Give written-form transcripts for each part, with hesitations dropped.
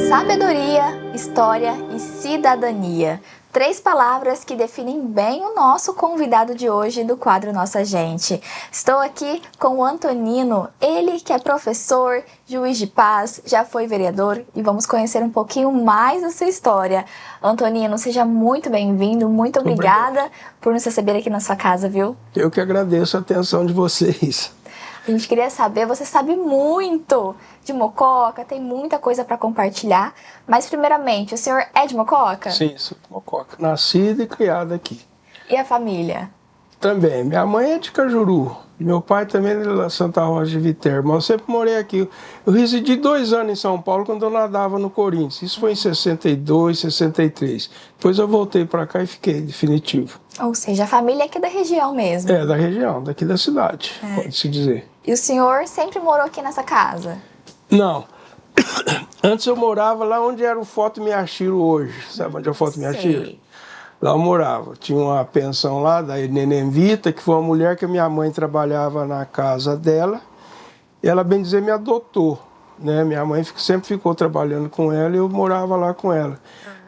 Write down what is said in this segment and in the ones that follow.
Sabedoria, história e cidadania. 3 palavras que definem bem o nosso convidado de hoje do quadro Nossa Gente. Estou aqui com o Antonino, ele que é professor, juiz de paz, já foi vereador e vamos conhecer um pouquinho mais da sua história. Antonino, seja muito bem-vindo, muito obrigada por nos receber aqui na sua casa, viu? Eu que agradeço a atenção de vocês. A gente queria saber, você sabe muito de Mococa, tem muita coisa para compartilhar, mas primeiramente, o senhor é de Mococa? Sim, sou de Mococa. Nascido e criado aqui. E a família? Também. Minha mãe é de Cajuru. Meu pai também é de Santa Rosa de Viterbo. Mas eu sempre morei aqui. Eu residi 2 anos em São Paulo quando eu nadava no Corinthians. Isso foi em 62, 63. Depois eu voltei para cá e fiquei definitivo. Ou seja, a família é aqui da região mesmo. É, da região, daqui da cidade, pode-se dizer. E o senhor sempre morou aqui nessa casa? Não. Antes eu morava lá onde era o Foto Miyashiro hoje. Sabe onde é o Foto Miyashiro? Sei. Lá eu morava. Tinha uma pensão lá da Neném Vita, que foi uma mulher que a minha mãe trabalhava na casa dela. E ela, bem dizer, me adotou. Né? Minha mãe sempre ficou trabalhando com ela e eu morava lá com ela.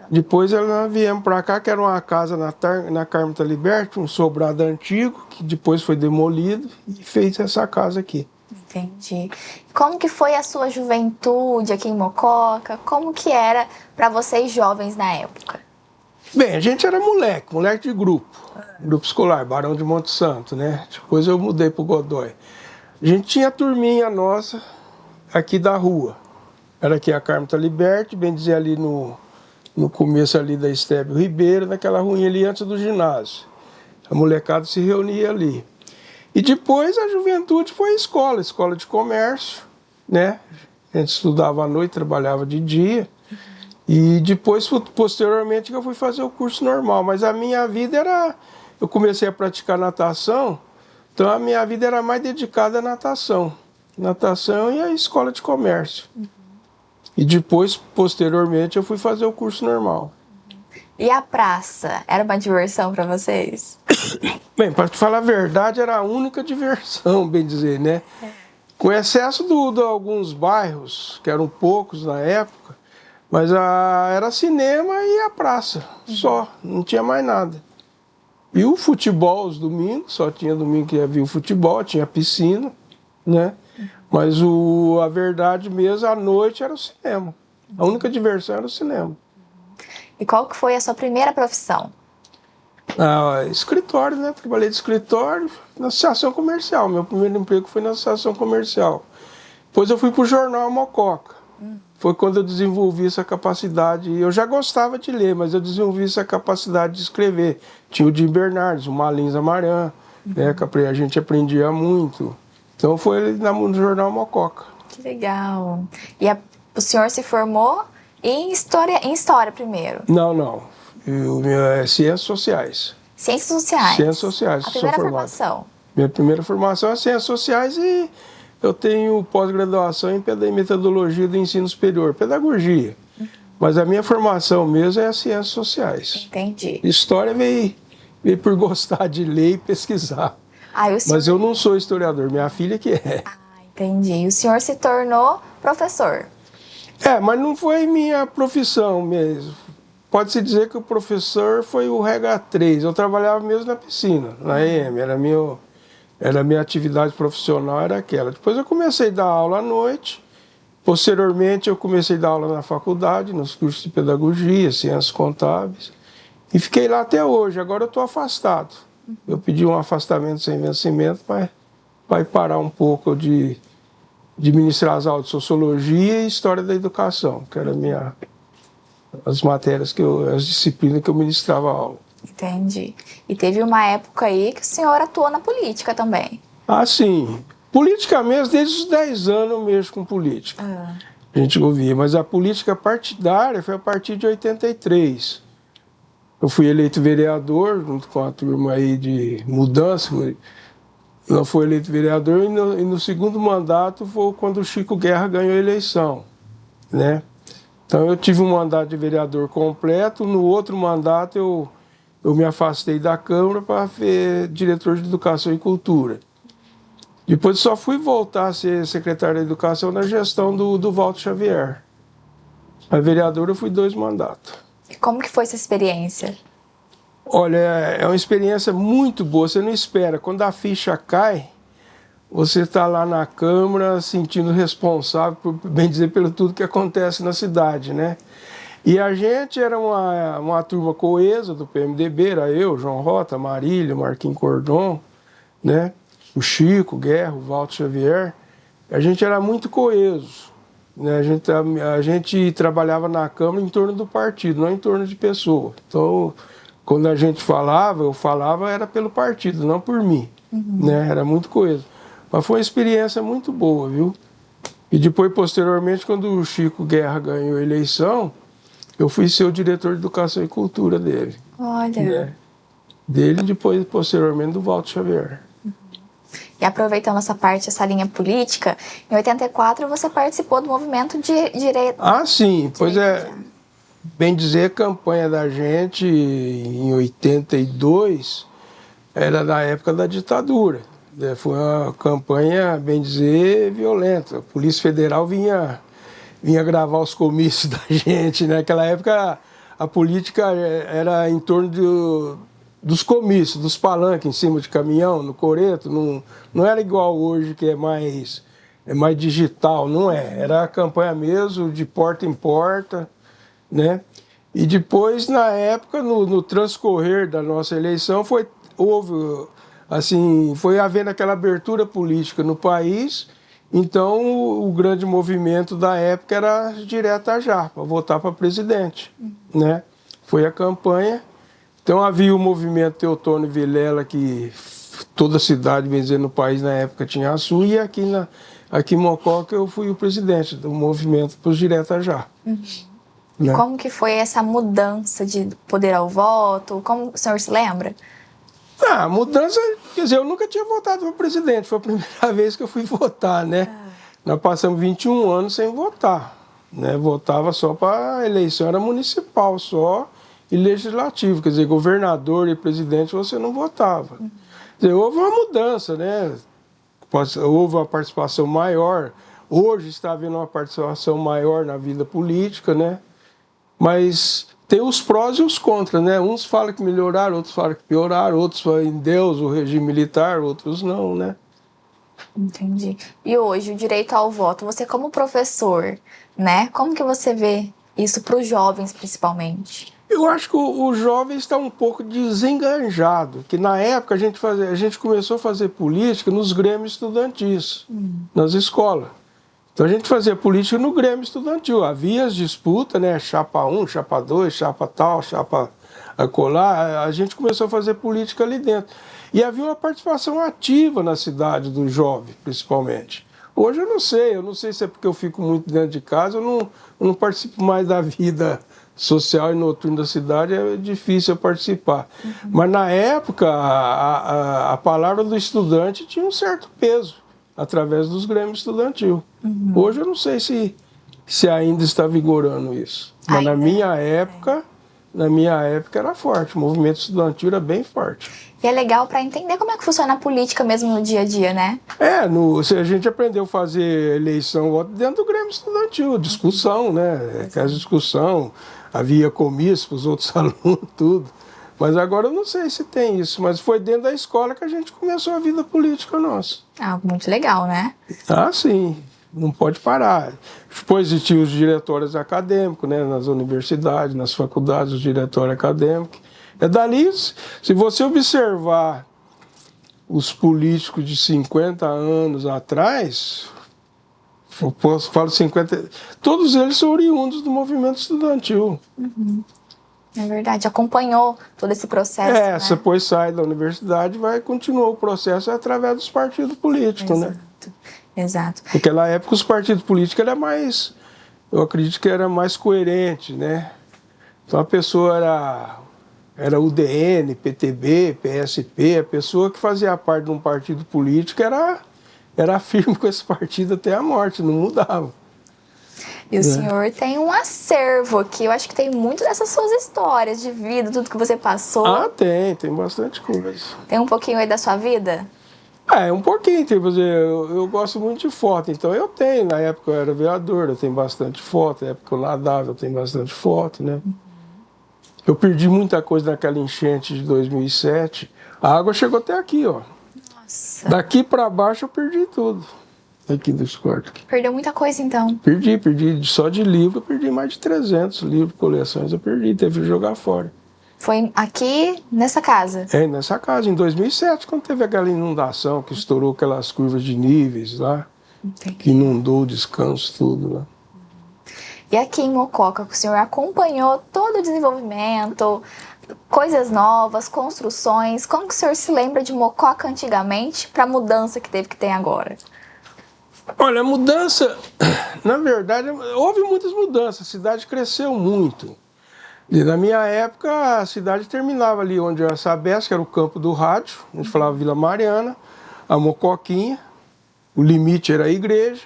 Depois nós viemos para cá, que era uma casa na Carmita Liberty, um sobrado antigo, que depois foi demolido e fez essa casa aqui. Entendi. Como que foi a sua juventude aqui em Mococa? Como que era para vocês jovens na época? Bem, a gente era moleque de grupo escolar, Barão de Monte Santo, né? Depois eu mudei para o Godoy. A gente tinha a turminha nossa aqui da rua. Era aqui a Carmita Liberty, bem dizer ali no começo ali da Estébio Ribeiro, naquela ruinha ali antes do ginásio. A molecada se reunia ali. E depois a juventude foi à escola de comércio, né? A gente estudava à noite, trabalhava de dia. E depois, posteriormente, eu fui fazer o curso normal. Mas a minha vida era... Eu comecei a praticar natação, então a minha vida era mais dedicada à natação. Natação e à escola de comércio. E depois, posteriormente, eu fui fazer o curso normal. E a praça? Era uma diversão para vocês? Bem, para te falar a verdade, era a única diversão, bem dizer, né? Com excesso de alguns bairros, que eram poucos na época, mas era cinema e a praça, só, não tinha mais nada. E o futebol, os domingos, só tinha domingo que havia o futebol, tinha piscina, né? Mas a verdade mesmo, à noite era o cinema. A única diversão era o cinema. E qual que foi a sua primeira profissão? Escritório, né? Trabalhei de escritório na associação comercial. Meu primeiro emprego foi na associação comercial. Depois eu fui para o jornal Mococa. Foi quando eu desenvolvi essa capacidade. Eu já gostava de ler, mas eu desenvolvi essa capacidade de escrever. Tinha o Jim Bernardes, o Malins Amaran, né? Que a gente aprendia muito. Então foi no jornal Mococa. Que legal. E o senhor se formou em história primeiro? Não. O meu é Ciências Sociais. Ciências Sociais? Ciências Sociais. A primeira formação? Minha primeira formação é Ciências Sociais e eu tenho pós-graduação em Metodologia do Ensino Superior, Pedagogia. Mas a minha formação mesmo é as Ciências Sociais. Entendi. História veio por gostar de ler e pesquisar. Mas eu não sou historiador, minha filha que é. Entendi. E o senhor se tornou professor? Mas não foi minha profissão mesmo. Pode-se dizer que o professor foi o regra 3. Eu trabalhava mesmo na piscina, na EM. Era a minha atividade profissional, era aquela. Depois eu comecei a dar aula à noite. Posteriormente eu comecei a dar aula na faculdade, nos cursos de pedagogia, ciências contábeis. E fiquei lá até hoje. Agora eu estou afastado. Eu pedi um afastamento sem vencimento, mas vai parar um pouco de ministrar as aulas de Sociologia e História da Educação, que era as matérias, as disciplinas que eu ministrava a aula. Entendi. E teve uma época aí que o senhor atuou na política também? Sim. Política mesmo, desde os 10 anos eu mexo com política. A gente ouvia, mas a política partidária foi a partir de 83. Eu fui eleito vereador, junto com a turma aí de mudança. Eu fui eleito vereador e no segundo mandato foi quando o Chico Guerra ganhou a eleição, né? Então eu tive um mandato de vereador completo. No outro mandato eu me afastei da Câmara para ser diretor de Educação e Cultura. Depois só fui voltar a ser secretário da Educação na gestão do Walter Xavier. A vereadora eu fui 2 mandatos. E como que foi essa experiência? Olha, é uma experiência muito boa, você não espera. Quando a ficha cai, você está lá na Câmara sentindo responsável, por bem dizer, pelo tudo que acontece na cidade, né? E a gente era uma turma coesa do PMDB, era eu, João Rota, Marília, Marquinhos Cordon, né? O Chico, Guerra, o Walter Xavier. A gente era muito coeso, né? A gente trabalhava na Câmara em torno do partido, não em torno de pessoa. Então, quando a gente falava, eu falava era pelo partido, não por mim, né? Era muito coeso. Mas foi uma experiência muito boa, viu? E depois, posteriormente, quando o Chico Guerra ganhou a eleição, eu fui ser o diretor de Educação e Cultura dele. Olha. Né? Dele e depois, posteriormente, do Walter Xavier. E aproveitando essa parte, essa linha política, em 84 você participou do movimento de direito. Ah, sim. Pois é, bem dizer, a campanha da gente em 82 era da época da ditadura. Foi uma campanha, bem dizer, violenta. A Polícia Federal vinha gravar os comícios da gente. Naquela época, a política era em torno dos comícios, dos palanques em cima de caminhão, no coreto. Não era igual hoje, que é mais digital, não é. Era a campanha mesmo, de porta em porta, né? E depois, na época, no transcorrer da nossa eleição, foi havendo aquela abertura política no país. Então, o grande movimento da época era direta já, para votar para presidente, né? Foi a campanha. Então, havia o movimento Teotônio Vilela, que toda cidade, bem dizer, no país na época tinha a sua, e aqui em Mococa eu fui o presidente do movimento para os direta já. Né? Como que foi essa mudança de poder ao voto? Como o senhor se lembra? A mudança, quer dizer, eu nunca tinha votado para presidente, foi a primeira vez que eu fui votar, né? Nós passamos 21 anos sem votar, né? Votava só para eleição, era municipal só, e legislativo, quer dizer, governador e presidente você não votava. Quer dizer, houve uma mudança, né? Houve uma participação maior, hoje está havendo uma participação maior na vida política, né? Mas tem os prós e os contras, né? Uns falam que melhoraram, outros falam que pioraram, outros falam em Deus, o regime militar, outros não, né? Entendi. E hoje, o direito ao voto, você como professor, né? Como que você vê isso para os jovens, principalmente? Eu acho que o jovem está um pouco desenganjado, que na época a gente começou a fazer política nos grêmios estudantis, nas escolas. Então a gente fazia política no Grêmio Estudantil. Havia as disputas, né? Chapa 1, chapa 2, chapa tal, chapa acolá. A gente começou a fazer política ali dentro. E havia uma participação ativa na cidade do jovem, principalmente. Hoje eu não sei se é porque eu fico muito dentro de casa, eu não participo mais da vida social e noturna da cidade, é difícil eu participar. Mas na época, a palavra do estudante tinha um certo peso, através dos grêmios estudantil. Hoje eu não sei se ainda está vigorando isso. Mas na minha época era forte, o movimento estudantil era bem forte. E é legal para entender como é que funciona a política mesmo no dia a dia, né? A gente aprendeu a fazer eleição dentro do grêmio estudantil, discussão, né? Aquela discussão, havia comício para os outros alunos, tudo. Mas agora eu não sei se tem isso, mas foi dentro da escola que a gente começou a vida política nossa. Algo muito legal, né? Ah, sim. Não pode parar. Depois tinha os diretórios acadêmicos, né? Nas universidades, nas faculdades, os diretórios acadêmicos. É dali, se você observar os políticos de 50 anos atrás, eu falo 50, todos eles são oriundos do movimento estudantil. É verdade, acompanhou todo esse processo, né? Depois sai da universidade e continua o processo através dos partidos políticos, né? Exato. Naquela época os partidos políticos eu acredito que era mais coerente, né? Então a pessoa era UDN, PTB, PSP, a pessoa que fazia parte de um partido político era firme com esse partido até a morte, não mudava. E o senhor tem um acervo aqui, eu acho que tem muito dessas suas histórias de vida, tudo que você passou. Ah, tem bastante coisa. Tem um pouquinho aí da sua vida? Um pouquinho, tipo, eu gosto muito de foto, então eu tenho, na época eu era vereador, eu tenho bastante foto, na época eu nadava, eu tenho bastante foto, né? Eu perdi muita coisa naquela enchente de 2007, a água chegou até aqui, ó. Nossa. Daqui para baixo eu perdi tudo, aqui dos quartos. Perdeu muita coisa, então. Perdi, só de livro eu perdi mais de 300 livros, coleções eu perdi, teve que jogar fora. Foi aqui, nessa casa? Nessa casa, em 2007, quando teve aquela inundação que estourou aquelas curvas de níveis lá, Entendi. que inundou o descanso, tudo lá. E aqui em Mococa, o senhor acompanhou todo o desenvolvimento, coisas novas, construções. Como que o senhor se lembra de Mococa antigamente para a mudança que teve que tem agora? Olha, a mudança, na verdade, houve muitas mudanças, a cidade cresceu muito. E na minha época, a cidade terminava ali onde era a Sabesp, que era o campo do rádio, a gente falava Vila Mariana, a Mocoquinha, o limite era a igreja,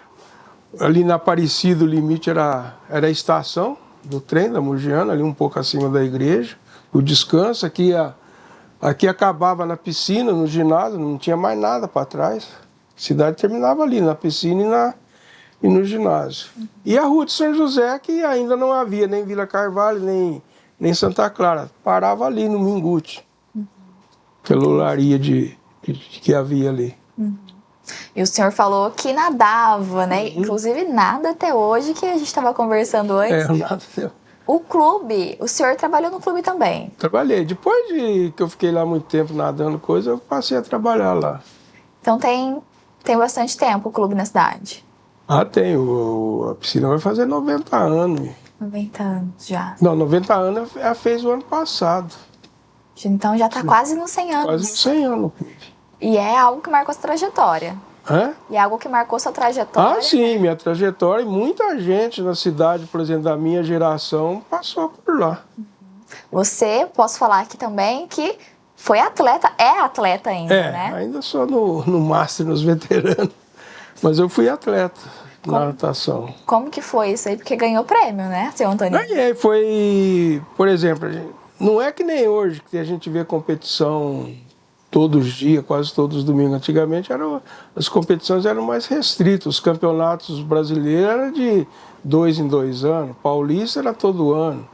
ali na Aparecida o limite era a estação do trem da Mogiana, ali um pouco acima da igreja, o descanso, aqui acabava na piscina, no ginásio, não tinha mais nada para trás. A cidade terminava ali, na piscina e no ginásio. E a rua de São José, que ainda não havia nem Vila Carvalho, nem Santa Clara. Parava ali no Mingute, pela olaria que havia ali. E o senhor falou que nadava, né? Inclusive nada até hoje, que a gente estava conversando antes. Nada. O clube, o senhor trabalhou no clube também? Trabalhei. Depois que eu fiquei lá muito tempo nadando coisa, eu passei a trabalhar lá. Então tem bastante tempo o clube na cidade? Tem. A piscina vai fazer 90 anos. 90 anos já. Não, 90 anos ela fez o ano passado. Então já está quase nos 100 anos. Quase uns 100 anos. E é algo que marcou sua trajetória. E é algo que marcou sua trajetória. Sim, minha trajetória. E muita gente na cidade, por exemplo, da minha geração, passou por lá. Você, posso falar aqui também que foi atleta, é atleta ainda, né? Ainda sou no Master, nos veteranos. Mas eu fui atleta na natação. Como que foi isso aí? Porque ganhou prêmio, né, seu Antônio? Ganhei, foi... Por exemplo, não é que nem hoje, que a gente vê competição todos os dias, quase todos os domingos. Antigamente as competições eram mais restritas. Os campeonatos brasileiros eram de 2 em 2 anos. Paulista era todo ano.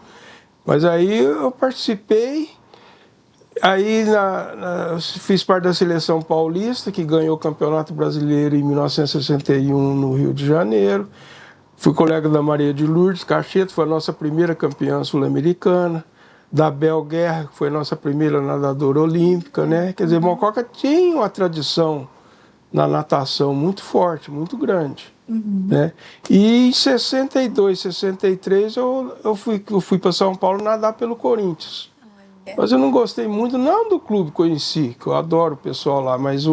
Mas aí eu participei... Aí eu fiz parte da seleção paulista, que ganhou o Campeonato Brasileiro em 1961 no Rio de Janeiro. Fui colega da Maria de Lourdes Cacheta, foi a nossa primeira campeã sul-americana. Da Bel Guerra, que foi a nossa primeira nadadora olímpica, né? Quer dizer, Mococa tinha uma tradição na natação muito forte, muito grande. Né? E em 62, 63 eu fui para São Paulo nadar pelo Corinthians. Mas eu não gostei muito, não do clube que eu conheci, que eu adoro o pessoal lá, mas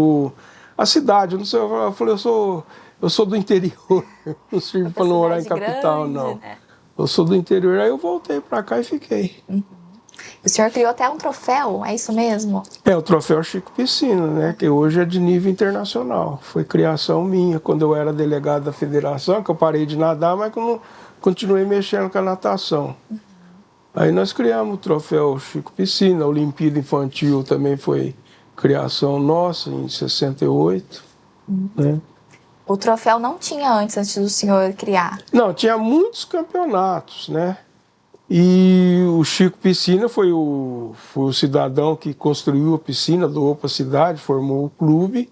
a cidade, eu não sei, eu falei, eu sou do interior, não sirvo para não morar em capital, grande, não. Né? Eu sou do interior, aí eu voltei para cá e fiquei. O senhor criou até um troféu, é isso mesmo? O troféu Chico Piscina, né, que hoje é de nível internacional. Foi criação minha, quando eu era delegado da federação, que eu parei de nadar, mas que eu não continuei mexendo com a natação. Aí nós criamos o troféu Chico Piscina, a Olimpíada Infantil também foi criação nossa, em 68. Né? O troféu não tinha antes do senhor criar? Não, tinha muitos campeonatos, né? E o Chico Piscina foi o cidadão que construiu a piscina, doou para a cidade, formou o clube.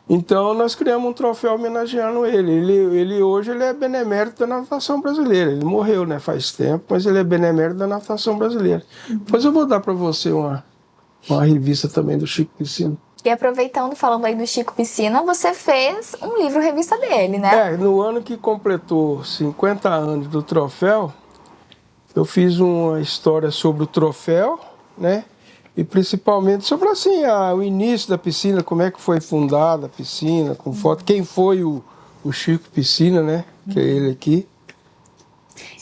Então nós criamos um troféu homenageando ele. Ele hoje é benemérito da natação brasileira. Ele morreu, né, faz tempo, mas ele é benemérito da natação brasileira. Depois eu vou dar para você uma revista também do Chico Piscina. E aproveitando, falando aí do Chico Piscina, você fez um livro revista dele, né? No ano que completou 50 anos do troféu, eu fiz uma história sobre o troféu, né? E principalmente sobre assim, o início da piscina, como é que foi fundada a piscina, com foto, quem foi o Chico Piscina, né? Que é ele aqui.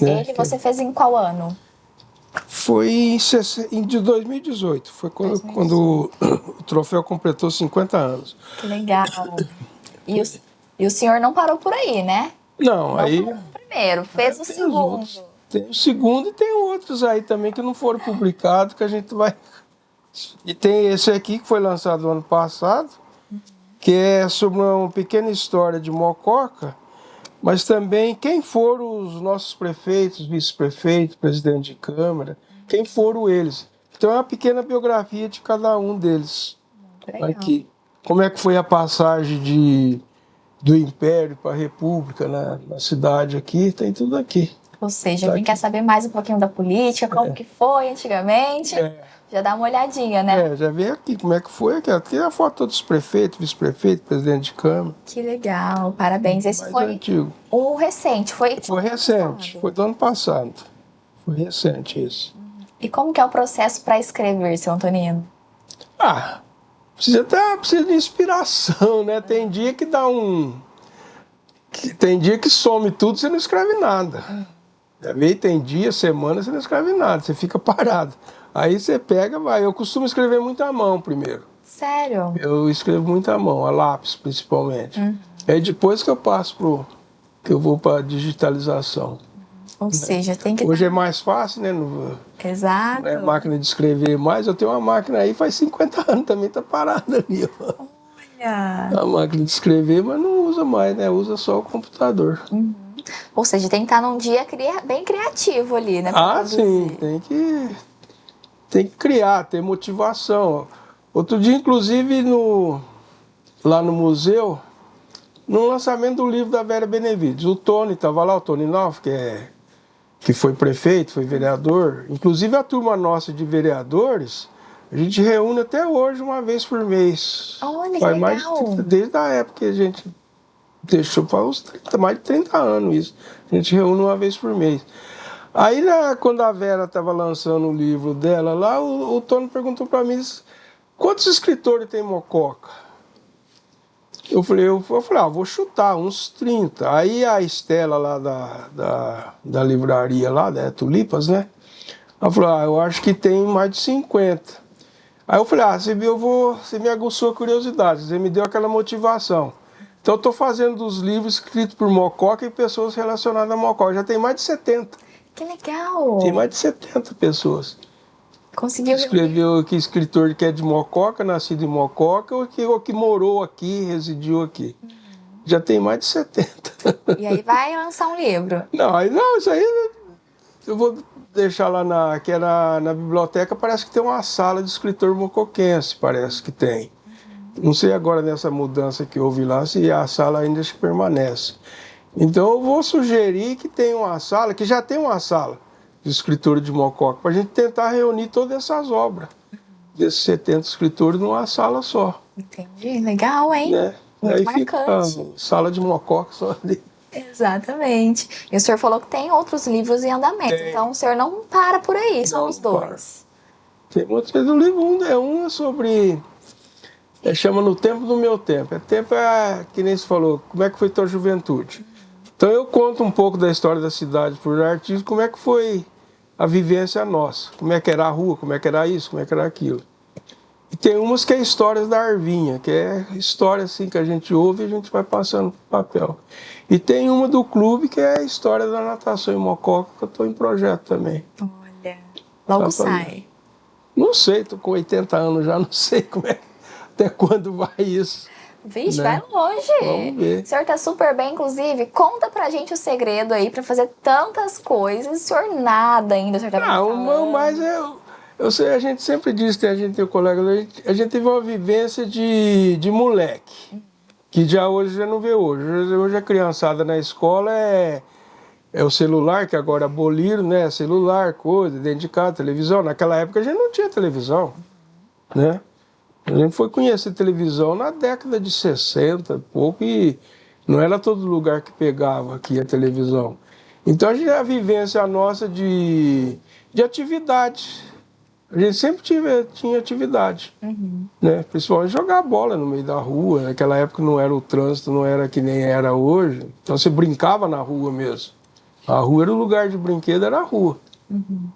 Né? Ele você fez em qual ano? Foi em 2018, foi quando o troféu completou 50 anos. Que legal. E o senhor não parou por aí, né? Não, aí... Parou no primeiro, fez o segundo. Tem o segundo e tem outros aí também que não foram publicados, que a gente vai... E tem esse aqui que foi lançado ano passado, que é sobre uma pequena história de Mococa, mas também quem foram os nossos prefeitos, vice-prefeitos, presidente de Câmara, quem foram eles. Então é uma pequena biografia de cada um deles. Legal. Aqui. Como é que foi a passagem do Império para a República na cidade aqui, tem tudo aqui. Ou seja, quem quer saber mais um pouquinho da política, como que foi antigamente, já dá uma olhadinha, né? Já vem aqui como é que foi aqui. Aqui é a foto dos prefeitos, vice-prefeito, presidente de Câmara. Que legal, parabéns. Esse Mais foi antigo. o recente, foi recente, foi do ano passado. Foi recente isso. E como que é o processo para escrever, seu Antonino? Precisa de inspiração, né? Tem dia que dá tem dia que some tudo, você não escreve nada. Tem dia, semana, você não escreve nada, você fica parado. Aí você pega, vai. Eu costumo escrever muito à mão primeiro. Sério? Eu escrevo muito à mão, a lápis principalmente. Aí depois que eu vou para digitalização. Ou seja, tem que... Hoje é mais fácil, né? Exato. Não é máquina de escrever mais. Eu tenho uma máquina aí faz 50 anos também, tá parada ali. Ó. Olha! A máquina de escrever, mas não usa mais, né? Usa só o computador. Ou seja, tem que estar num dia bem criativo ali, né? Sim, tem que criar, ter motivação. Outro dia, inclusive, lá no museu, no lançamento do livro da Vera Benevides, o Tony estava lá, o Tony Nova, que foi prefeito, foi vereador. Inclusive a turma nossa de vereadores, a gente reúne até hoje uma vez por mês. Olha, faz que legal. Desde a época que a gente deixou, faz mais de 30 anos isso. A gente reúne uma vez por mês. Aí, quando a Vera estava lançando o livro dela lá, o Tony perguntou para mim, quantos escritores tem Mococa? Eu falei, vou chutar, uns 30. Aí a Estela lá da livraria lá, da Tulipas, né? Ela falou, eu acho que tem mais de 50. Aí eu falei, você me aguçou a curiosidade, você me deu aquela motivação. Então eu estou fazendo os livros escritos por Mococa e pessoas relacionadas a Mococa. Já tem mais de 70. Que legal! Tem mais de 70 pessoas. Conseguiu escreveu aqui, escritor que é de Mococa, nascido em Mococa, ou que morou aqui, residiu aqui. Já tem mais de 70. E aí vai lançar um livro. Não, isso aí eu vou deixar lá na biblioteca, parece que tem uma sala de escritor mocoquense, parece que tem. Não sei agora nessa mudança que houve lá, se a sala ainda permanece. Então eu vou sugerir que tenha uma sala, que já tem uma sala de escritores de Mococa, para a gente tentar reunir todas essas obras, desses 70 escritores numa sala só. Entendi, legal, hein? Né? Muito aí marcante. Fica a sala de Mococa só ali. Exatamente. E o senhor falou que tem outros livros em andamento, então o senhor não para por aí, só os dois. Tem outros, o livro um é sobre... chama No Tempo do Meu Tempo. Tempo que nem se falou, como é que foi tua juventude? Então eu conto um pouco da história da cidade por artistas, como é que foi a vivência nossa, como é que era a rua, como é que era isso, como é que era aquilo. E tem umas que é histórias da Arvinha, que é história assim que a gente ouve e a gente vai passando pro papel. E tem uma do clube que é a história da natação em Mococa, que eu estou em projeto também. Olha, logo sai. Não sei, estou com 80 anos já, não sei até quando vai isso. Vixe, né? vai longe. Vamos ver. O senhor tá super bem, inclusive. Conta pra gente o segredo aí pra fazer tantas coisas. O senhor nada ainda, o senhor tá me falando. Mas eu sei, a gente sempre diz, a gente tem um colega, a gente teve uma vivência de moleque, que hoje já não vê hoje. Hoje a criançada na escola é o celular, que agora aboliram, né? Celular, coisa, dentro de casa, televisão. Naquela época a gente não tinha televisão, né? A gente foi conhecer televisão na década de 60, pouco, e não era todo lugar que pegava aqui a televisão. Então a vivência nossa de atividade. A gente sempre tinha atividade, né? Principalmente jogar bola no meio da rua. Naquela época não era o trânsito, não era que nem era hoje. Então você brincava na rua mesmo. A rua era o lugar de brinquedo, era a rua.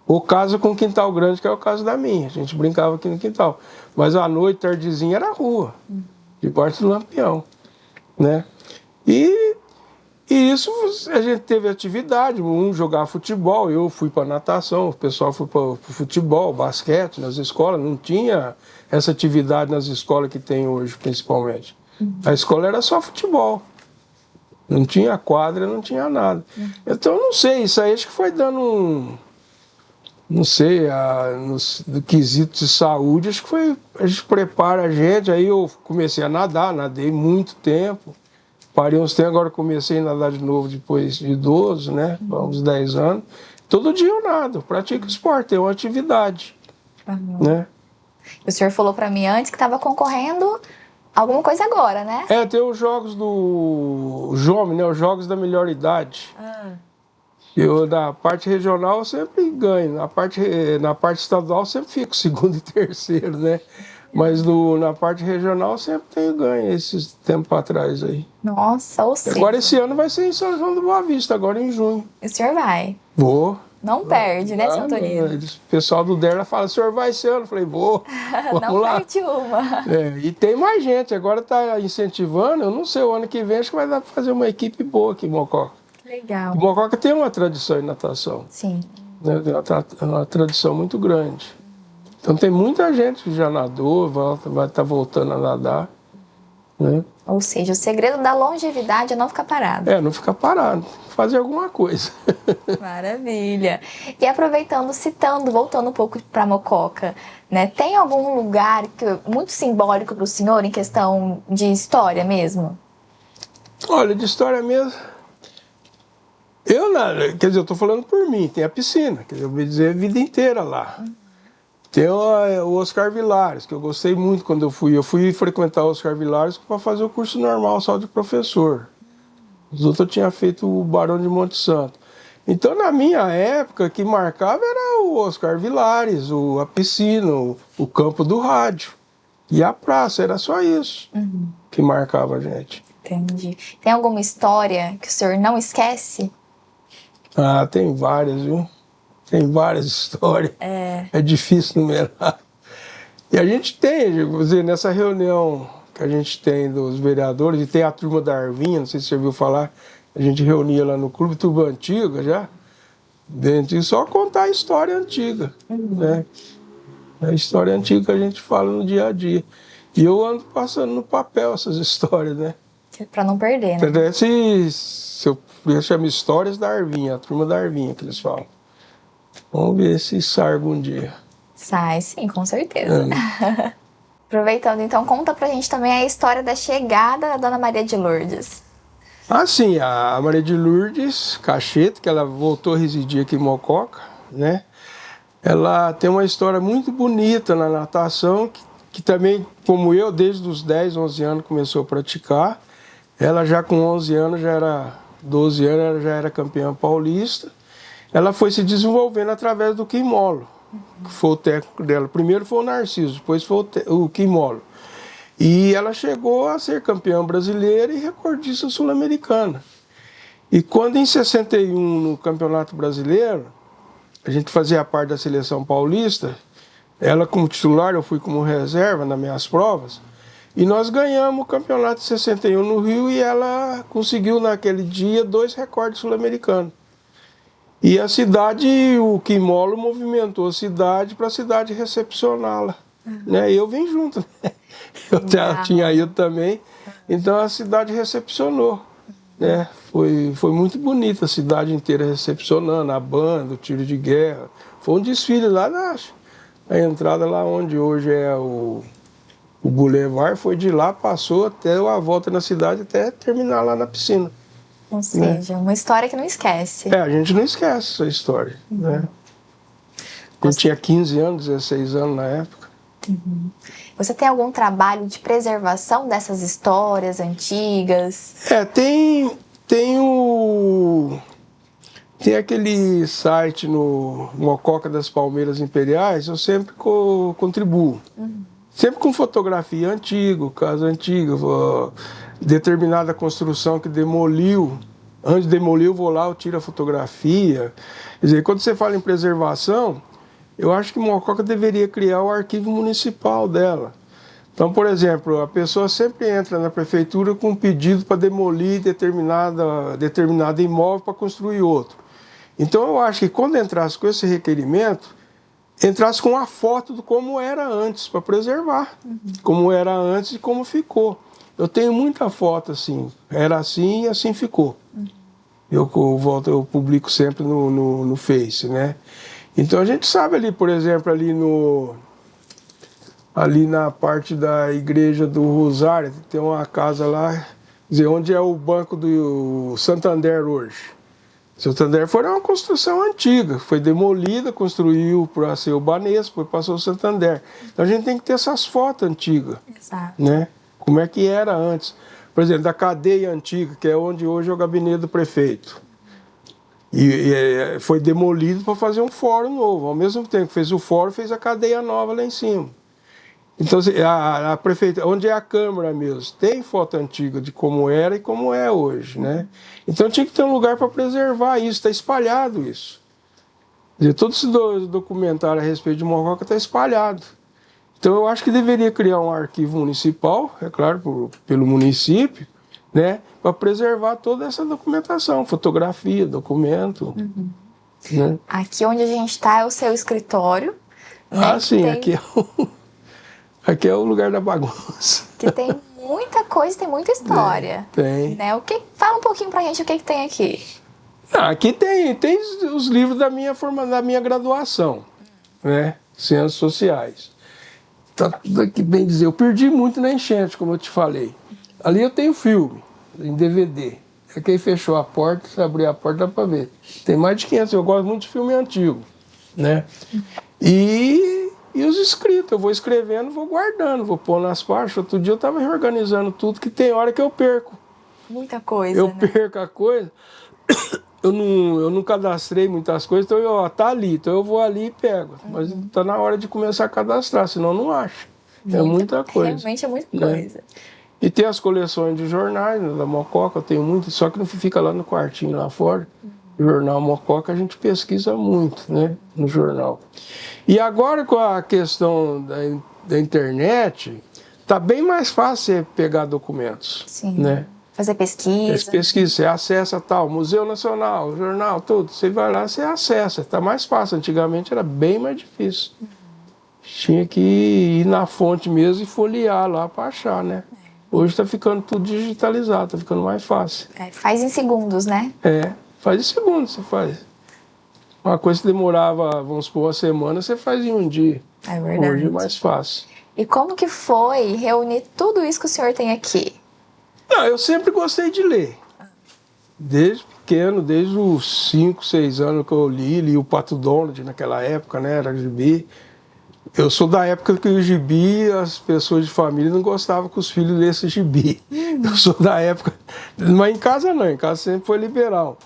Ou casa com quintal grande, que é o caso da minha. A gente brincava aqui no quintal. Mas à noite, tardezinha, era a rua, debaixo do lampião, né? E isso a gente teve atividade, jogava futebol, eu fui para natação, o pessoal foi para o futebol, basquete nas escolas, não tinha essa atividade nas escolas que tem hoje, principalmente. A escola era só futebol. Não tinha quadra, não tinha nada. Então, eu não sei, isso aí acho que foi dando não sei, no quesito de saúde, acho que foi, a gente prepara a gente, aí eu comecei a nadar, nadei muito tempo, parei uns tempos, agora comecei a nadar de novo depois de idoso, né, há uns 10 anos. Todo dia eu nado, pratico esporte, é uma atividade, né. O senhor falou para mim antes que estava concorrendo alguma coisa agora, né? Tem os jogos do JOME, né, os Jogos da Melhor Idade. Eu, na parte regional, eu sempre ganho. Na parte estadual, eu sempre fico segundo e terceiro, né? Mas na parte regional, eu sempre tenho ganho, esses tempos atrás aí. Nossa, ou seja... Agora, esse ano vai ser em São João do Boa Vista, agora em junho. O senhor vai? Vou. Não perde, né, seu Antonino? O pessoal do DERLA fala, o senhor vai esse ano? Eu falei, vou. Não perde uma. E tem mais gente, agora está incentivando. Eu não sei, o ano que vem acho que vai dar para fazer uma equipe boa aqui em Mococa. Legal. O Mococa tem uma tradição em natação. Sim. Né? Tem uma tradição muito grande. Então tem muita gente que já nadou, vai estar voltando a nadar. Né? Ou seja, o segredo da longevidade é não ficar parado. Não ficar parado, fazer alguma coisa. Maravilha. E aproveitando, voltando um pouco para Mococa, né? Tem algum lugar muito simbólico para o senhor em questão de história mesmo? Olha, de história mesmo... quer dizer, eu estou falando por mim, tem a piscina, quer dizer, eu vou dizer a vida inteira lá. Tem o Oscar Vilares, que eu gostei muito quando eu fui. Eu fui frequentar o Oscar Vilares para fazer o curso normal, só de professor. Os outros eu tinha feito o Barão de Monte Santo. Então, na minha época, que marcava era o Oscar Vilares, a piscina, o campo do rádio. E a praça, era só isso que marcava a gente. Entendi. Tem alguma história que o senhor não esquece? Tem várias, viu? Tem várias histórias. É difícil numerar. E a gente tem, vou dizer, nessa reunião que a gente tem dos vereadores, e tem a turma da Arvinha, não sei se você ouviu falar, a gente reunia lá no clube, turma antiga já, dentro, só contar a história antiga, né? A história antiga que a gente fala no dia a dia. E eu ando passando no papel essas histórias, né? Para não perder, né? Eu chamo Histórias da Arvinha, a turma da Arvinha que eles falam. Vamos ver se sai algum dia. Sai, sim, com certeza. Aproveitando, então, conta pra gente também a história da chegada da Dona Maria de Lourdes. Sim, a Maria de Lourdes Cacheta, que ela voltou a residir aqui em Mococa, né? Ela tem uma história muito bonita na natação, que também, como eu, desde os 10, 11 anos começou a praticar. Ela já com 11 anos, 12 anos, ela já era campeã paulista. Ela foi se desenvolvendo através do Quimolo, que foi o técnico dela. Primeiro foi o Narciso, depois foi o Quimolo. E ela chegou a ser campeã brasileira e recordista sul-americana. E quando em 61, no Campeonato Brasileiro, a gente fazia parte da seleção paulista, ela como titular, eu fui como reserva nas minhas provas, e nós ganhamos o campeonato de 61 no Rio e ela conseguiu naquele dia 2 recordes sul-americanos. E a cidade, o Quimolo movimentou a cidade para a cidade recepcioná-la. Né? E eu vim junto, né? Eu tinha ido também, então a cidade recepcionou. Né? Foi muito bonita a cidade inteira recepcionando, a banda, o tiro de guerra. Foi um desfile lá a entrada lá onde hoje é o Boulevard, foi de lá, passou até a volta na cidade, até terminar lá na piscina. Ou seja, uma história que não esquece. A gente não esquece essa história. Né? Eu tinha 15 anos, 16 anos na época. Você tem algum trabalho de preservação dessas histórias antigas? Tem aquele site no Mococa das Palmeiras Imperiais, eu sempre contribuo. Sempre com fotografia antiga, casa antiga, determinada construção que demoliu. Antes de demolir, eu vou lá, eu tiro a fotografia. Quer dizer, quando você fala em preservação, eu acho que Mococa deveria criar o arquivo municipal dela. Então, por exemplo, a pessoa sempre entra na prefeitura com um pedido para demolir determinado imóvel para construir outro. Então, eu acho que quando entrasse com esse requerimento, entrasse com a foto de como era antes, para preservar. Como era antes e como ficou. Eu tenho muita foto assim, era assim e assim ficou. Eu publico sempre no Face, né? Então a gente sabe ali, por exemplo, ali na parte da igreja do Rosário, tem uma casa lá, quer dizer, onde é o banco do Santander hoje. Santander foi uma construção antiga, foi demolida, construiu para ser o Banespa, depois passou o Santander. Então a gente tem que ter essas fotos antigas, Exato. né? Como é que era antes. Por exemplo, da cadeia antiga, que é onde hoje é o gabinete do prefeito. E foi demolido para fazer um fórum novo. Ao mesmo tempo que fez o fórum, fez a cadeia nova lá em cima. Então, a prefeitura, onde é a Câmara mesmo, tem foto antiga de como era e como é hoje, né? Então tinha que ter um lugar para preservar isso, está espalhado isso. Quer dizer, todo esse documentário a respeito de Mococa está espalhado. Então eu acho que deveria criar um arquivo municipal, é claro, pelo município, né? Para preservar toda essa documentação, fotografia, documento. Né? Aqui onde a gente está é o seu escritório. Né? Ah, sim, Tem... aqui é o lugar da bagunça. Que tem muita coisa, tem muita história. Tem. Né? Fala um pouquinho pra gente o que tem aqui. Aqui tem os livros da minha graduação, né? Ciências Sociais. Tá tudo aqui, bem dizer. Eu perdi muito na enchente, como eu te falei. Ali eu tenho filme, em DVD. Aqui aí fechou a porta, se abrir a porta dá pra ver. Tem mais de 500, eu gosto muito de filme antigo, né? E os escritos, eu vou escrevendo, vou guardando, vou pôr nas pastas. Outro dia eu tava reorganizando tudo, que tem hora que eu perco. Muita coisa, Eu né? perco a coisa, eu não cadastrei muitas coisas, então tá ali, então eu vou ali e pego. Mas tá na hora de começar a cadastrar, senão não acho. É muita coisa. Realmente é muita né? coisa. E tem as coleções de jornais, né, da Mococa, eu tenho muito, só que não fica lá no quartinho lá fora. O jornal Mococa a gente pesquisa muito, né, no jornal. E agora com a questão da internet, tá bem mais fácil você pegar documentos. Sim. Né? Fazer pesquisa. Pesquisa, você acessa tal, Museu Nacional, jornal, tudo. Você vai lá, você acessa. Tá mais fácil. Antigamente era bem mais difícil. Tinha que ir na fonte mesmo e folhear lá para achar, né? Hoje está ficando tudo digitalizado, está ficando mais fácil. Faz em segundos, né? Faz em segundos você faz. Uma coisa que demorava, vamos supor, uma semana, você faz em um dia. É verdade. Hoje é mais fácil. E como que foi reunir tudo isso que o senhor tem aqui? Eu sempre gostei de ler. Desde pequeno, desde os 5, 6 anos que eu li o Pato Donald naquela época, né? Era gibi. Eu sou da época que o gibi, as pessoas de família não gostavam que os filhos lessem gibi. Eu sou da época... Mas em casa não, em casa sempre foi liberal.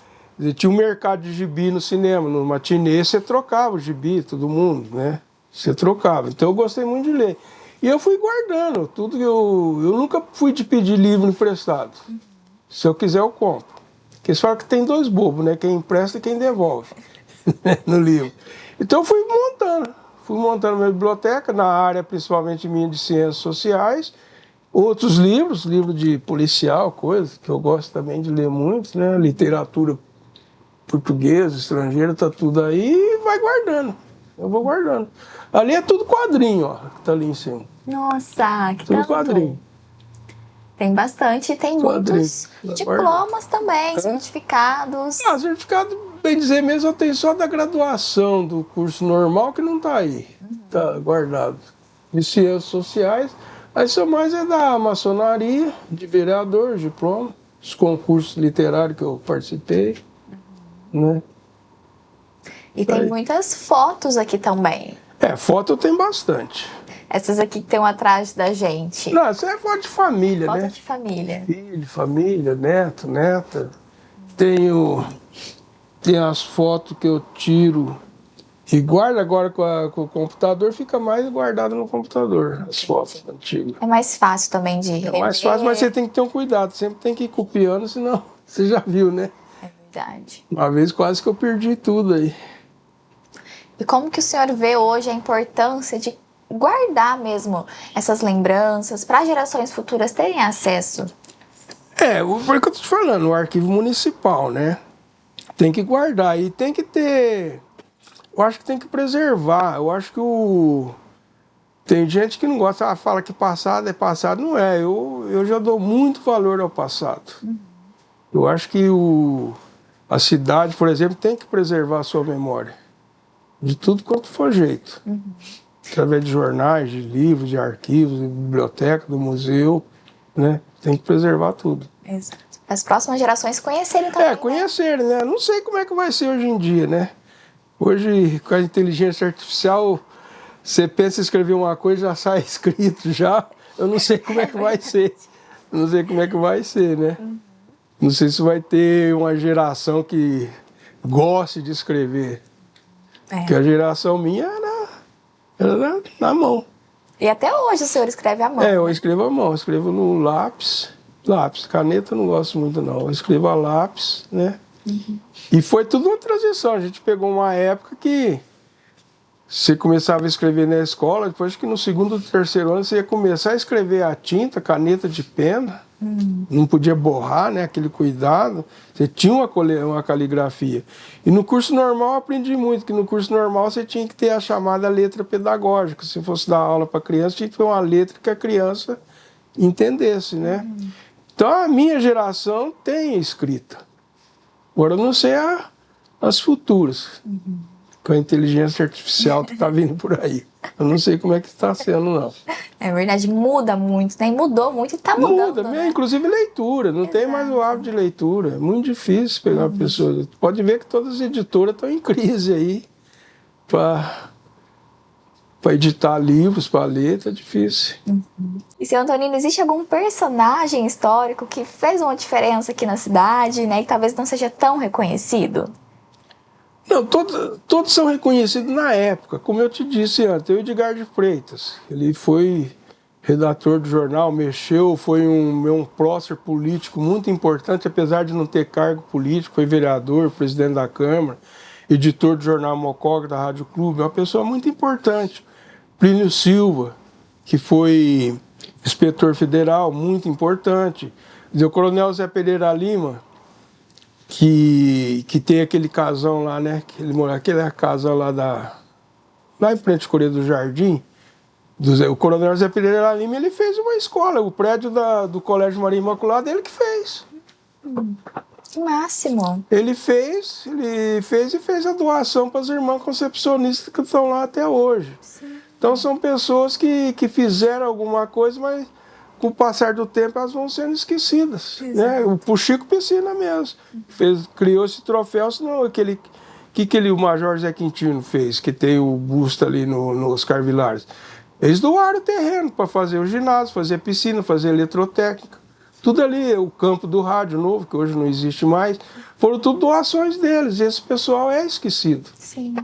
Tinha um mercado de gibi no cinema, no matinê, você trocava o gibi, todo mundo, né? Você trocava. Então eu gostei muito de ler. E eu fui guardando tudo que eu nunca fui de pedir livro emprestado. Se eu quiser, eu compro. Porque eles falam que tem dois bobos, né? Quem empresta e quem devolve no livro. Então eu fui montando minha biblioteca, na área principalmente minha de ciências sociais, outros livros de policial, coisas que eu gosto também de ler muito, né? Literatura portuguesa, estrangeira, tá tudo aí e vai guardando. Eu vou guardando. Ali é tudo quadrinho, ó, que tá ali em cima. Nossa, que Tudo tanto. quadrinho. Tem bastante, tem muitos diplomas também, certificados. Certificado, bem dizer mesmo, eu tenho só da graduação do curso normal que não tá aí. Tá guardado. De ciências sociais, aí só mais é da maçonaria, de vereador, diploma, os concursos literários que eu participei, né? E tem muitas fotos aqui também. Foto eu tenho bastante. Essas aqui que estão atrás da gente. Não, isso é foto de família, Foto né? de família. Filho, família, neto, neta. Tem as fotos que eu tiro e guardo agora com o computador, fica mais guardado no computador, as fotos antigas. É mais fácil também de rever. É mais fácil, mas você tem que ter um cuidado, sempre tem que ir copiando, senão você já viu, né? É verdade. Uma vez quase que eu perdi tudo aí. E como que o senhor vê hoje a importância de guardar mesmo essas lembranças para gerações futuras terem acesso? Foi o que eu tô te falando, o arquivo municipal, né? Tem que guardar e tem que ter... Eu acho que tem que preservar, eu acho que Tem gente que não gosta, fala que passado é passado. Não é, eu já dou muito valor ao passado. Eu acho que a cidade, por exemplo, tem que preservar a sua memória. De tudo quanto for jeito. Através de jornais, de livros, de arquivos, de biblioteca, do museu, né? Tem que preservar tudo. Exato. As próximas gerações conhecerem também. Conhecerem, né? Não sei como é que vai ser hoje em dia, né? Hoje, com a inteligência artificial, você pensa em escrever uma coisa, já sai escrito já. Eu não sei como é que vai ser. Não sei como é que vai ser, né? Não sei se vai ter uma geração que goste de escrever. Porque a geração minha era na mão. E até hoje o senhor escreve à mão. Eu escrevo à mão, escrevo no lápis. Lápis, caneta eu não gosto muito não. Eu escrevo a lápis, né? E foi tudo uma transição. A gente pegou uma época que você começava a escrever na escola, depois que no segundo ou terceiro ano você ia começar a escrever a tinta, caneta de pena. Não podia borrar, né? Aquele cuidado. Você tinha uma caligrafia. E no curso normal eu aprendi muito, que no curso normal você tinha que ter a chamada letra pedagógica. Se fosse dar aula para criança, tinha que ter uma letra que a criança entendesse, né? Então a minha geração tem escrita. Agora eu não sei as futuras. Com a inteligência artificial que está vindo por aí. Eu não sei como é que está sendo, não. É verdade, muda muito, né? Mudou muito e está mudando. Muda, né? Inclusive leitura. Não tem mais o hábito de leitura. É muito difícil pegar uma pessoa. Pode ver que todas as editoras estão em crise aí. Para editar livros, para ler, tá difícil. E, seu Antonino, existe algum personagem histórico que fez uma diferença aqui na cidade, né? E talvez não seja tão reconhecido? Não, todos são reconhecidos na época. Como eu te disse antes, o Edgar de Freitas. Ele foi redator do jornal, foi um prócer político muito importante, apesar de não ter cargo político, foi vereador, presidente da Câmara, editor do jornal Mococa, da Rádio Clube, é uma pessoa muito importante. Plínio Silva, que foi inspetor federal, muito importante. O Coronel Zé Pereira Lima, que tem aquele casão lá, né? Aquele casão lá em frente ao Correio do Jardim. O Coronel Zé Pereira Lima, ele fez uma escola, o prédio do Colégio Maria Imaculada, ele que fez. Que máximo! Ele fez e fez a doação para as irmãs concepcionistas que estão lá até hoje. Sim. Então são pessoas que fizeram alguma coisa, mas com o passar do tempo elas vão sendo esquecidas. Né? O Chico Piscina mesmo criou esse troféu, senão o Major Zé Quintino fez, que tem o busto ali no Oscar Vilares. Eles doaram o terreno para fazer o ginásio, fazer piscina, fazer eletrotécnica. Tudo ali, o campo do rádio novo, que hoje não existe mais, foram tudo doações deles. E esse pessoal é esquecido. Sim.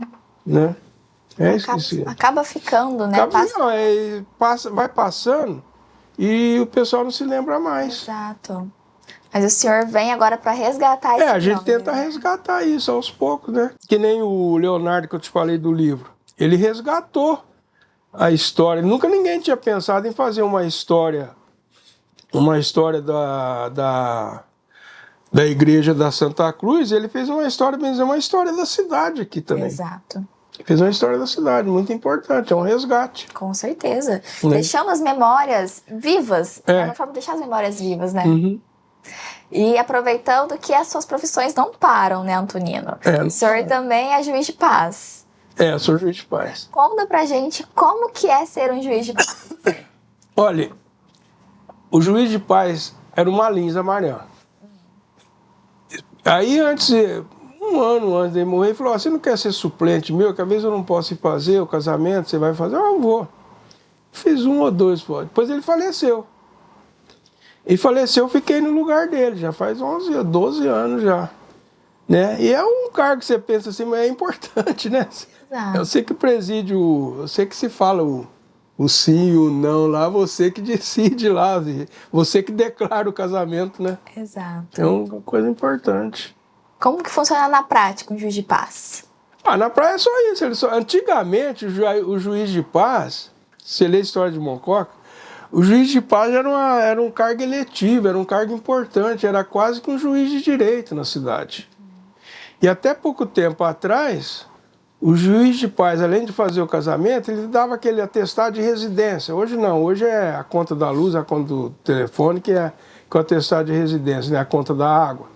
Né? Esquecido. Acaba ficando, né? Vai passando e o pessoal não se lembra mais. Exato. Mas o senhor vem agora para resgatar isso. A gente tenta resgatar isso aos poucos, né? Que nem o Leonardo que eu te falei do livro. Ele resgatou a história. Nunca ninguém tinha pensado em fazer uma história da igreja da Santa Cruz. Ele fez uma história, bem dizer, uma história da cidade aqui também. Exato. Fez uma história da cidade, muito importante, é um resgate. Com certeza. Deixando as memórias vivas. É uma forma de deixar as memórias vivas, né? E aproveitando que as suas profissões não param, né, Antonino? O senhor também é juiz de paz. Eu sou juiz de paz. Conta pra gente como que é ser um juiz de paz. Olha, o juiz de paz era uma Lins Amarã. Aí um ano antes de ele morrer, ele falou, você não quer ser suplente meu, que às vezes eu não posso ir fazer o casamento, você vai fazer? Eu vou. Fiz 1 ou 2, pô. Depois ele faleceu. Ele faleceu, eu fiquei no lugar dele, já faz 12 anos já. Né? E é um cargo que você pensa assim, mas é importante, né? Exato. Eu sei que eu sei que se fala o sim e o não lá, você que decide lá, você que declara o casamento, né? Exato. É uma coisa importante. Como que funciona na prática um juiz de paz? Na praia é só isso. Antigamente, o juiz de paz, você lê a história de Mococa, o juiz de paz era um cargo eletivo, era um cargo importante, era quase que um juiz de direito na cidade. E até pouco tempo atrás, O juiz de paz, além de fazer o casamento, ele dava aquele atestado de residência. Hoje não, hoje é a conta da luz, a conta do telefone, que é o atestado de residência, né? A conta da água.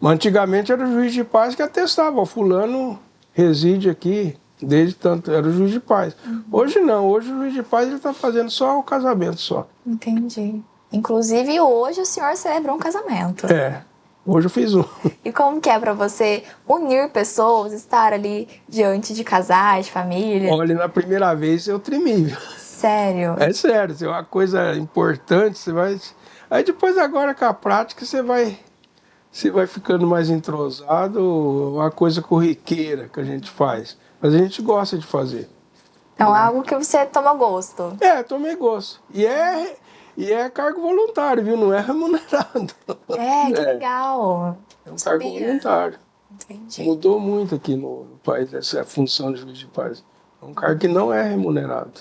Mas antigamente era o juiz de paz que atestava, o fulano reside aqui, desde tanto, era o juiz de paz. Hoje não, hoje o juiz de paz está fazendo só o casamento só. Entendi. Inclusive, hoje o senhor celebrou um casamento. É, hoje eu fiz um. E como que é pra você unir pessoas, estar ali diante de casais, de família? Olha, na primeira vez eu tremi, viu? Sério? É sério, é uma coisa importante, você vai... Aí depois agora com a prática você vai ficando mais entrosado, uma coisa corriqueira que a gente faz. Mas a gente gosta de fazer. Então é algo que você toma gosto. É, tomei gosto. E é cargo voluntário, viu? Não é remunerado. É, que legal. É um Não cargo sabia. voluntário. Entendi. Mudou muito aqui no país essa função de juiz de paz. É um cargo que não é remunerado.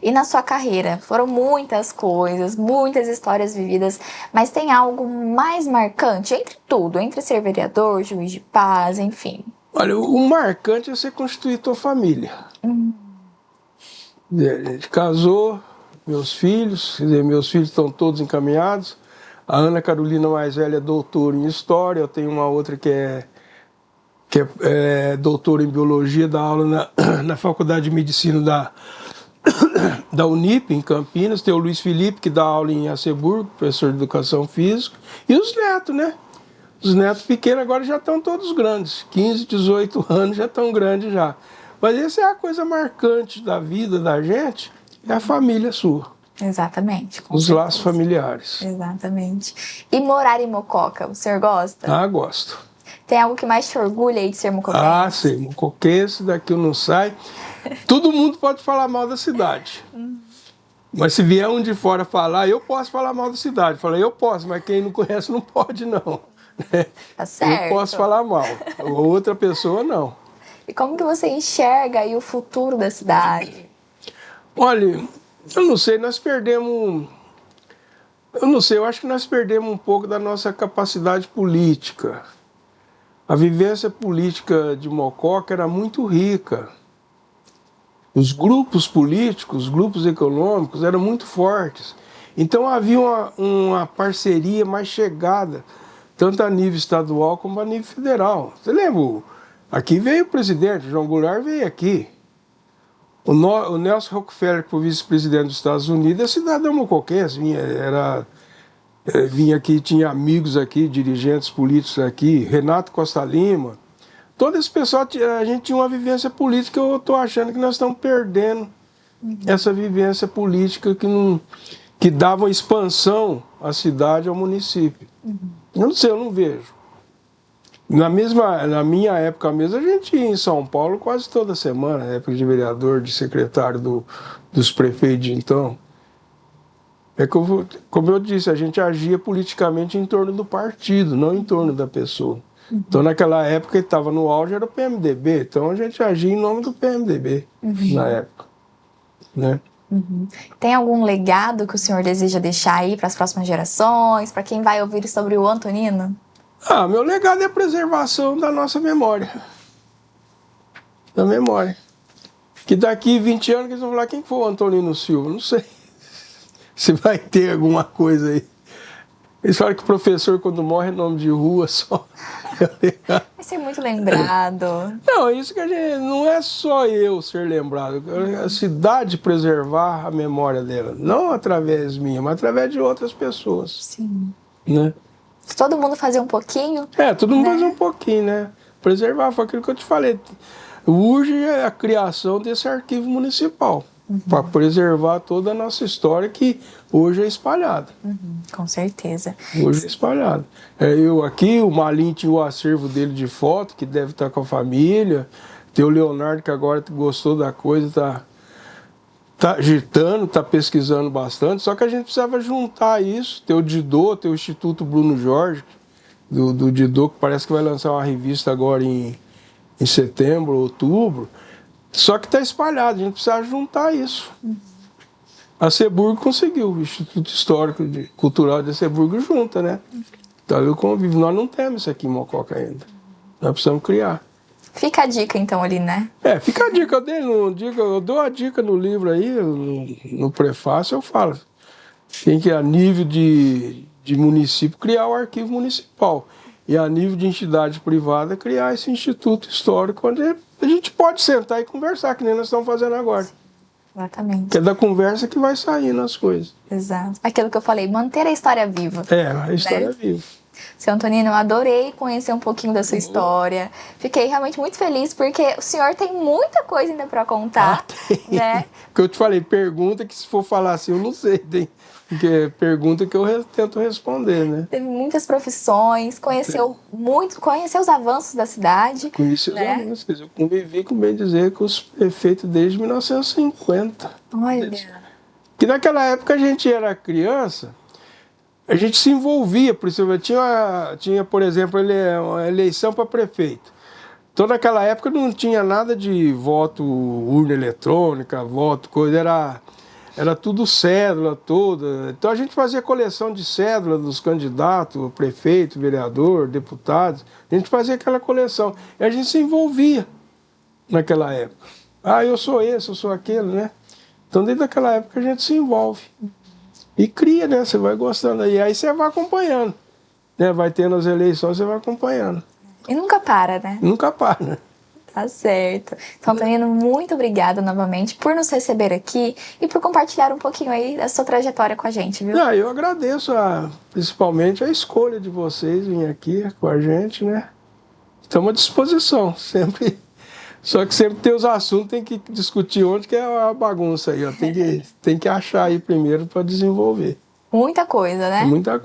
E na sua carreira, foram muitas coisas, muitas histórias vividas, mas tem algo mais marcante entre tudo, entre ser vereador, juiz de paz, enfim. Olha, o marcante é você constituir tua família. A gente casou, meus filhos, quer dizer, meus filhos estão todos encaminhados. A Ana Carolina mais velha é doutora em História, eu tenho uma outra que é doutora em Biologia, dá aula na Faculdade de Medicina da Unip, em Campinas. Tem o Luiz Felipe, que dá aula em Aceburgo, professor de Educação Física. E os netos, né? Os netos pequenos agora já estão todos grandes. 15, 18 anos já estão grandes já. Mas essa é a coisa marcante da vida da gente, é a família sua. Exatamente. com Os certeza. laços familiares. Exatamente. E morar em Mococa, o senhor gosta? Ah, gosto. Tem algo que mais te orgulha aí de ser mocoquense? Ah, sei, mocoquense, daqui eu não sai. Todo mundo pode falar mal da cidade. Mas se vier um de fora falar, eu posso falar mal da cidade. Falei, eu posso, mas quem não conhece não pode, não. Tá certo. Eu posso falar mal, outra pessoa não. E como que você enxerga aí o futuro da cidade? Olha, eu não sei, nós perdemos... Eu não sei, eu acho que nós perdemos um pouco da nossa capacidade política. A vivência política de Mococa era muito rica. Os grupos políticos, os grupos econômicos eram muito fortes. Então havia uma parceria mais chegada, tanto a nível estadual como a nível federal. Você lembra? Aqui veio o presidente, João Goulart veio aqui. O Nelson Rockefeller, que foi vice-presidente dos Estados Unidos, é cidadão mocoquense, vinha aqui, tinha amigos aqui, dirigentes políticos aqui, Renato Costa Lima. Todo esse pessoal, a gente tinha uma vivência política, eu estou achando que nós estamos perdendo essa vivência política que dava expansão à cidade, ao município. Eu não sei, eu não vejo. Na minha época mesmo, a gente ia em São Paulo quase toda semana, na época de vereador, de secretário dos prefeitos de então. Como eu disse, a gente agia politicamente em torno do partido, não em torno da pessoa. Então, naquela época, ele estava no auge, era o PMDB. Então, a gente agia em nome do PMDB, na época. Né? Tem algum legado que o senhor deseja deixar aí para as próximas gerações, para quem vai ouvir sobre o Antonino? Ah, meu legado é a preservação da nossa memória. Da memória. Que daqui 20 anos eles vão falar, quem foi o Antonino Silva? Não sei. Se vai ter alguma coisa aí. Eles falam que o professor, quando morre, é nome de rua só. Vai ser muito lembrado. Não, isso que a gente... Não é só eu ser lembrado. A cidade preservar a memória dela. Não através minha, mas através de outras pessoas. Sim. Né? Se todo mundo fazer um pouquinho... Todo mundo né? fazer um pouquinho, né? Preservar, foi aquilo que eu te falei. Urge a criação desse arquivo municipal. Para preservar toda a nossa história que hoje é espalhada. Com certeza. Hoje é espalhada. Eu aqui, o Malim tinha o acervo dele de foto, que deve estar com a família. Tem o Leonardo, que agora gostou da coisa, tá agitando, tá pesquisando bastante. Só que a gente precisava juntar isso. Tem o Didô, tem o Instituto Bruno Jorge, do Didô, que parece que vai lançar uma revista agora em setembro, outubro. Só que está espalhado, a gente precisa juntar isso. A Aceburgo conseguiu, o Instituto Histórico Cultural de Aceburgo junta, né? Então eu convivo. Nós não temos isso aqui em Mococa ainda. Nós precisamos criar. Fica a dica então ali, né? Fica a dica dele, eu dou a dica no livro aí, no prefácio eu falo. Tem que, a nível de município, criar o arquivo municipal. E a nível de entidade privada, criar esse instituto histórico, onde a gente pode sentar e conversar, que nem nós estamos fazendo agora. Exatamente. Que é da conversa que vai saindo as coisas. Exato. Aquilo que eu falei, manter a história viva. A história é viva. Seu Antonino, eu adorei conhecer um pouquinho da sua história. Fiquei realmente muito feliz, porque o senhor tem muita coisa ainda para contar, né? Porque eu te falei, pergunta que se for falar assim, eu não sei. Porque pergunta que eu tento responder, né? Teve muitas profissões, conheceu os avanços da cidade. Conheci os avanços, quer dizer, eu convivi, com bem dizer, com os prefeitos desde 1950. Olha. Que naquela época a gente era criança, a gente se envolvia, por isso tinha, por exemplo, uma eleição para prefeito. Então naquela época não tinha nada de voto, urna eletrônica, voto, coisa, era tudo cédula toda. Então a gente fazia coleção de cédula dos candidatos, prefeito, vereador, deputados. A gente fazia aquela coleção. E a gente se envolvia naquela época. Eu sou esse, eu sou aquele, né? Então desde aquela época a gente se envolve. E cria, né? Você vai gostando aí. Aí você vai acompanhando. Né? Vai tendo as eleições, você vai acompanhando. E nunca para, né? Nunca para. Tá certo. Então, Antonino, muito obrigada novamente por nos receber aqui e por compartilhar um pouquinho aí da sua trajetória com a gente, viu? Eu agradeço principalmente a escolha de vocês vir aqui com a gente, né? Estamos à disposição, sempre. Só que sempre tem os assuntos, tem que discutir onde que é a bagunça aí, ó. Tem que achar aí primeiro para desenvolver. Muita coisa, né? Tem muita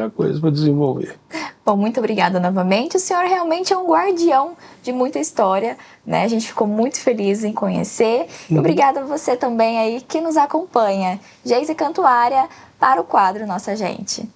coisa para desenvolver. Bom, muito obrigada novamente. O senhor realmente é um guardião de muita história, né? A gente ficou muito feliz em conhecer. E obrigada a você também aí que nos acompanha. Geise Cantuária para o quadro Nossa Gente.